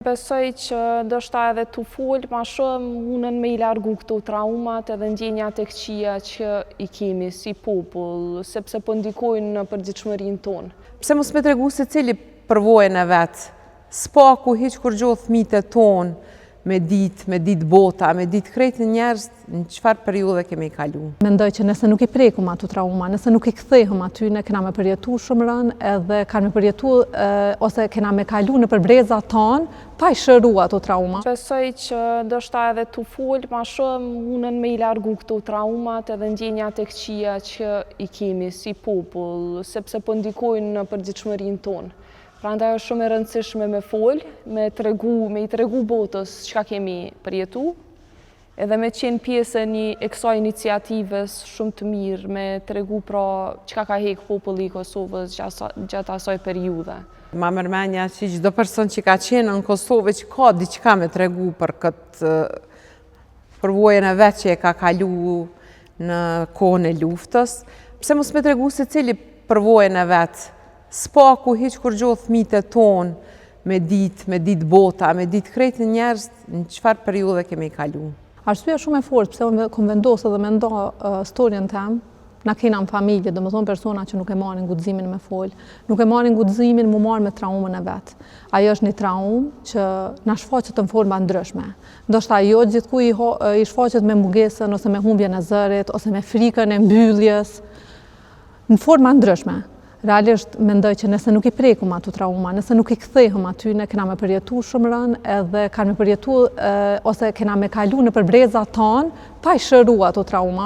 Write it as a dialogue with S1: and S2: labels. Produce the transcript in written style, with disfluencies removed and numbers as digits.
S1: Besoj që ndoshta edhe të folë ma shumë munën me I largu këto traumat edhe ndjenjat e këqija që I kemi si popull, sepse po ndikojnë në përgjithshmërinë tonë.
S2: Pse mos me tregu se cili përvojën e vetë, s'paku hiq kur gjohë fëmijët e tonë, me ditë bota, me ditë krejtë njerëz në çfarë periudhe kemi kalu.
S3: Mendoj që nëse nuk I prekum ato trauma, nëse nuk I kthehëm aty, ne kena me përjetu shumë rënë edhe kanë me përjetu ose kena me kalu në përbreza tonë pa I shëru ato trauma.
S1: Besoj që ndoshta edhe të folë ma shumë munën me I largu këto traumat edhe ndjenjat e këqija që I kemi si popull, sepse po ndikojnë në përgjithshmërinë tonë. Prandaj është shumë e rëndësishme me folë, me I tregu botës çka kemi përjetu, edhe me qenë pjesë e kësaj iniciativës shumë të mirë, me tregu pra çka ka hek populli I Kosovës gjatë asaj periudhe.
S2: Ma mërmenja që çdo person që ka qenë në Kosovë që ka diçka me tregu për këtë përvojën e vetë që e ka kalu në kohën e luftës, pse mos me tregu se cili përvojën e vetë, s'paku hiq kur gjohë fëmijët e tonë, me ditë bota, me ditë krejtë njerëz në çfarë periudhe kemi kalu.
S3: Arsyeja shumë e fortë pse unë kom vendosur dhe me nda storjen tem, na kena në familje, domethënë persona që nuk e marrin guximin me fol, nuk e marrin guximin mu marr me traumën e vet. Ajo është një traumë që na shfaqet në forma ndryshme. Ndoshta ajo gjithku I shfaqet me mungesën ose me humbjen e zërit ose me frikën e mbylljes në forma ndryshme. Realisht mendoj që nëse nuk I prekum ato trauma, nëse nuk I kthehëm aty, ne kena me përjetu shumë rënë edhe kanë me përjetu ose kena me kalu në përbreza tonë pa I shëru ato trauma.